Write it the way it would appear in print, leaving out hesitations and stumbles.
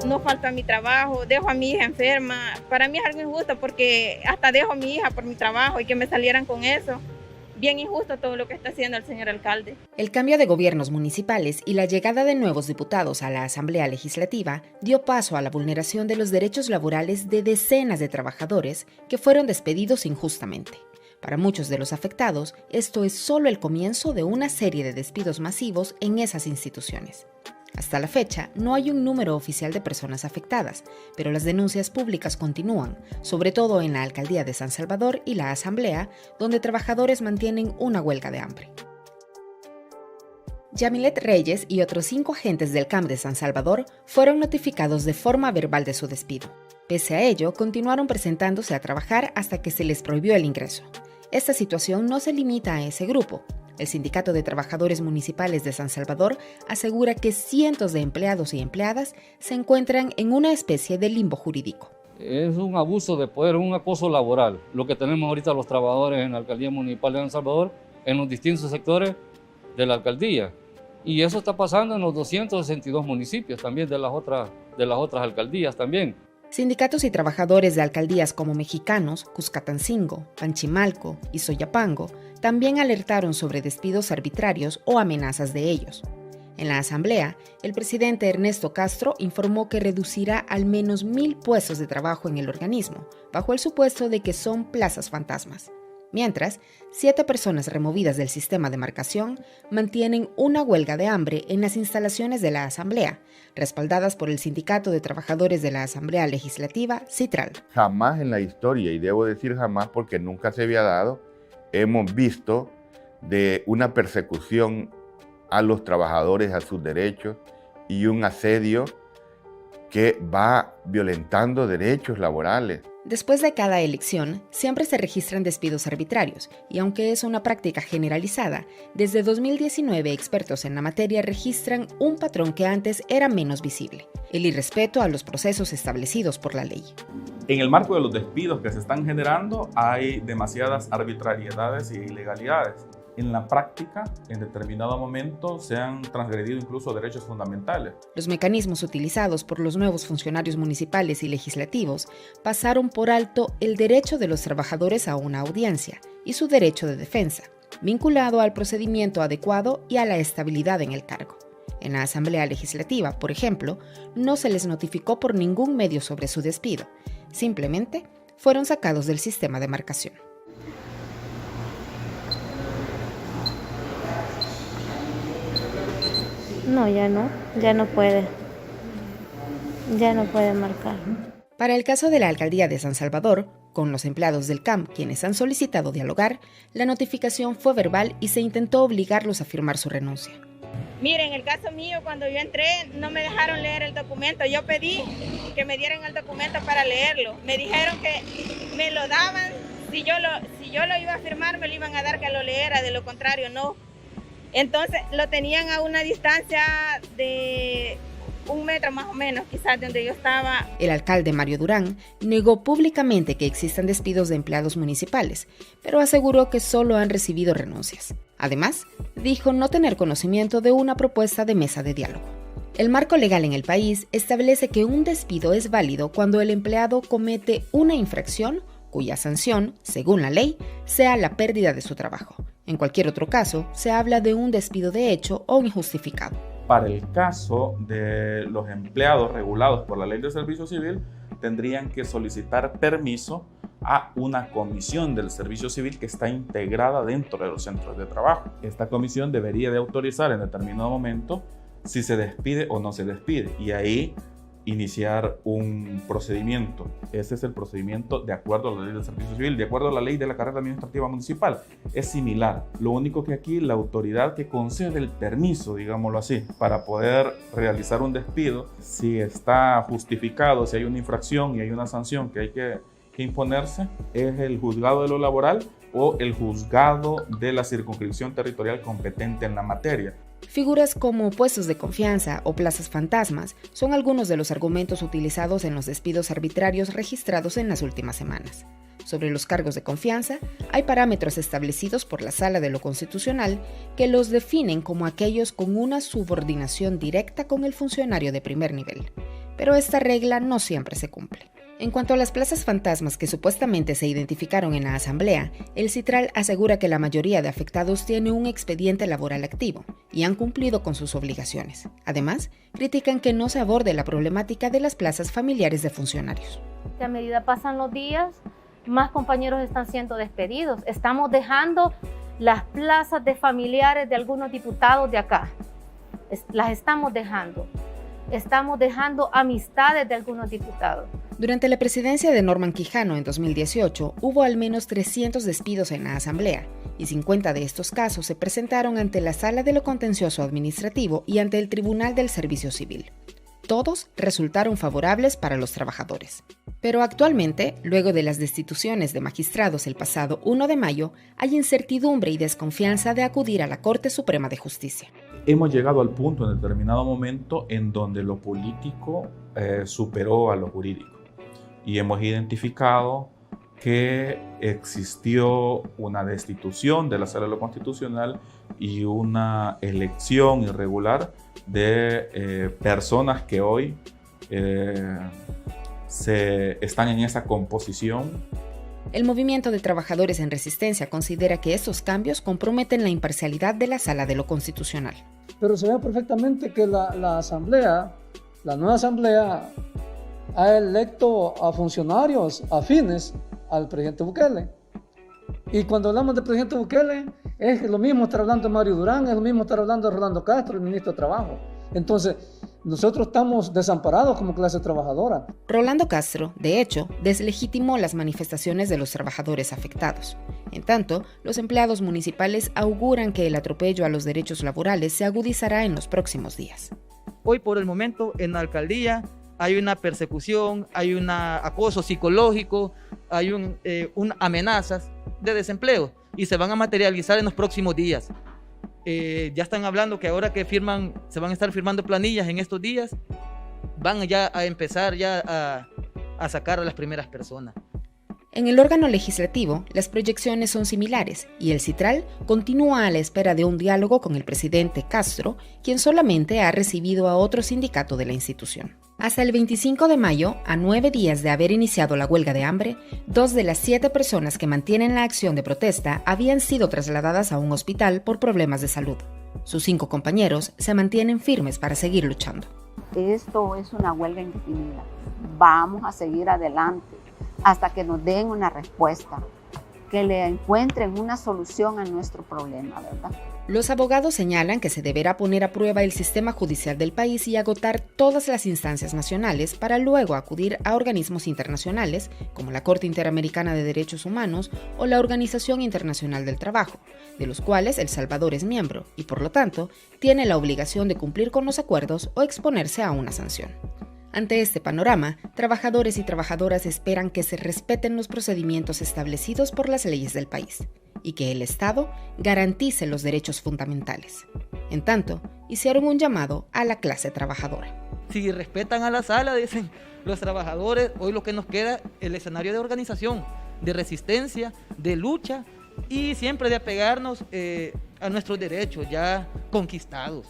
no falto a mi trabajo, dejo a mi hija enferma. Para mí es algo injusto porque hasta dejo a mi hija por mi trabajo y que me salieran con eso. Bien injusto todo lo que está haciendo el señor alcalde. El cambio de gobiernos municipales y la llegada de nuevos diputados a la Asamblea Legislativa dio paso a la vulneración de los derechos laborales de decenas de trabajadores que fueron despedidos injustamente. Para muchos de los afectados, esto es solo el comienzo de una serie de despidos masivos en esas instituciones. Hasta la fecha, no hay un número oficial de personas afectadas, pero las denuncias públicas continúan, sobre todo en la Alcaldía de San Salvador y la Asamblea, donde trabajadores mantienen una huelga de hambre. Yamilet Reyes y otros 5 agentes del CAMP de San Salvador fueron notificados de forma verbal de su despido. Pese a ello, continuaron presentándose a trabajar hasta que se les prohibió el ingreso. Esta situación no se limita a ese grupo. El Sindicato de Trabajadores Municipales de San Salvador asegura que cientos de empleados y empleadas se encuentran en una especie de limbo jurídico. Es un abuso de poder, un acoso laboral, lo que tenemos ahorita los trabajadores en la Alcaldía Municipal de San Salvador, en los distintos sectores de la alcaldía. Y eso está pasando en los 262 municipios también de las otras alcaldías también. Sindicatos y trabajadores de alcaldías como Mexicanos, Cuscatancingo, Panchimalco y Soyapango también alertaron sobre despidos arbitrarios o amenazas de ellos. En la asamblea, el presidente Ernesto Castro informó que reducirá al menos 1,000 puestos de trabajo en el organismo, bajo el supuesto de que son plazas fantasmas. Mientras, 7 personas removidas del sistema de marcación mantienen una huelga de hambre en las instalaciones de la Asamblea, respaldadas por el Sindicato de Trabajadores de la Asamblea Legislativa, CITRAL. Jamás en la historia, y debo decir jamás porque nunca se había dado, hemos visto de una persecución a los trabajadores, a sus derechos, y un asedio que va violentando derechos laborales. Después de cada elección, siempre se registran despidos arbitrarios, y aunque es una práctica generalizada, desde 2019 expertos en la materia registran un patrón que antes era menos visible: el irrespeto a los procesos establecidos por la ley. En el marco de los despidos que se están generando, hay demasiadas arbitrariedades y ilegalidades. En la práctica, en determinado momento, se han transgredido incluso derechos fundamentales. Los mecanismos utilizados por los nuevos funcionarios municipales y legislativos pasaron por alto el derecho de los trabajadores a una audiencia y su derecho de defensa, vinculado al procedimiento adecuado y a la estabilidad en el cargo. En la Asamblea Legislativa, por ejemplo, no se les notificó por ningún medio sobre su despido. Simplemente fueron sacados del sistema de marcación. No, ya no puede marcar. Para el caso de la Alcaldía de San Salvador, con los empleados del CAMP quienes han solicitado dialogar, la notificación fue verbal y se intentó obligarlos a firmar su renuncia. Miren, en el caso mío, cuando yo entré, no me dejaron leer el documento. Yo pedí que me dieran el documento para leerlo. Me dijeron que me lo daban, si yo lo iba a firmar, me lo iban a dar que lo leyera, de lo contrario no. Entonces lo tenían a una distancia de 1 metro más o menos, quizás de donde yo estaba. El alcalde Mario Durán negó públicamente que existan despidos de empleados municipales, pero aseguró que solo han recibido renuncias. Además, dijo no tener conocimiento de una propuesta de mesa de diálogo. El marco legal en el país establece que un despido es válido cuando el empleado comete una infracción cuya sanción, según la ley, sea la pérdida de su trabajo. En cualquier otro caso, se habla de un despido de hecho o injustificado. Para el caso de los empleados regulados por la Ley de Servicio Civil, tendrían que solicitar permiso a una comisión del Servicio Civil que está integrada dentro de los centros de trabajo. Esta comisión debería de autorizar en determinado momento si se despide o no se despide, y ahí iniciar un procedimiento. Ese es el procedimiento de acuerdo a la ley del servicio civil, de acuerdo a la ley de la carrera administrativa municipal. Es similar. Lo único que aquí la autoridad que concede el permiso, digámoslo así, para poder realizar un despido, si está justificado, si hay una infracción y hay una sanción que hay que imponerse, es el juzgado de lo laboral o el juzgado de la circunscripción territorial competente en la materia. Figuras como puestos de confianza o plazas fantasmas son algunos de los argumentos utilizados en los despidos arbitrarios registrados en las últimas semanas. Sobre los cargos de confianza, hay parámetros establecidos por la Sala de lo Constitucional que los definen como aquellos con una subordinación directa con el funcionario de primer nivel. Pero esta regla no siempre se cumple. En cuanto a las plazas fantasmas que supuestamente se identificaron en la asamblea, el Citral asegura que la mayoría de afectados tiene un expediente laboral activo y han cumplido con sus obligaciones. Además, critican que no se aborde la problemática de las plazas familiares de funcionarios. A medida pasan los días, más compañeros están siendo despedidos. Estamos dejando las plazas de familiares de algunos diputados de acá. Las estamos dejando. Estamos dejando amistades de algunos diputados. Durante la presidencia de Norman Quijano en 2018, hubo al menos 300 despidos en la Asamblea, y 50 de estos casos se presentaron ante la Sala de lo Contencioso Administrativo y ante el Tribunal del Servicio Civil. Todos resultaron favorables para los trabajadores. Pero actualmente, luego de las destituciones de magistrados el pasado 1 de mayo, hay incertidumbre y desconfianza de acudir a la Corte Suprema de Justicia. Hemos llegado al punto en determinado momento en donde lo político superó a lo jurídico y hemos identificado que existió una destitución de la Sala de lo Constitucional y una elección irregular de personas que hoy están en esa composición. El movimiento de trabajadores en resistencia considera que estos cambios comprometen la imparcialidad de la Sala de lo Constitucional. Pero se ve perfectamente que la nueva asamblea ha electo a funcionarios afines al presidente Bukele. Y cuando hablamos del presidente Bukele, es lo mismo estar hablando de Mario Durán, es lo mismo estar hablando de Rolando Castro, el ministro de Trabajo. Entonces, nosotros estamos desamparados como clase trabajadora. Rolando Castro, de hecho, deslegitimó las manifestaciones de los trabajadores afectados. En tanto, los empleados municipales auguran que el atropello a los derechos laborales se agudizará en los próximos días. Hoy, por el momento, en la alcaldía hay una persecución, hay un acoso psicológico, hay amenazas de desempleo y se van a materializar en los próximos días. Ya están hablando que ahora que se van a estar firmando planillas en estos días, van ya a empezar a sacar a las primeras personas. En el órgano legislativo, las proyecciones son similares y el Citral continúa a la espera de un diálogo con el presidente Castro, quien solamente ha recibido a otro sindicato de la institución. Hasta el 25 de mayo, a 9 días de haber iniciado la huelga de hambre, 2 de las 7 personas que mantienen la acción de protesta habían sido trasladadas a un hospital por problemas de salud. Sus 5 compañeros se mantienen firmes para seguir luchando. Esto es una huelga indefinida. Vamos a seguir adelante hasta que nos den una respuesta, que le encuentren una solución a nuestro problema, ¿verdad? Los abogados señalan que se deberá poner a prueba el sistema judicial del país y agotar todas las instancias nacionales para luego acudir a organismos internacionales como la Corte Interamericana de Derechos Humanos o la Organización Internacional del Trabajo, de los cuales El Salvador es miembro y, por lo tanto, tiene la obligación de cumplir con los acuerdos o exponerse a una sanción. Ante este panorama, trabajadores y trabajadoras esperan que se respeten los procedimientos establecidos por las leyes del país y que el Estado garantice los derechos fundamentales. En tanto, hicieron un llamado a la clase trabajadora. Si respetan a la sala, dicen los trabajadores, hoy lo que nos queda es el escenario de organización, de resistencia, de lucha y siempre de apegarnos a nuestros derechos ya conquistados.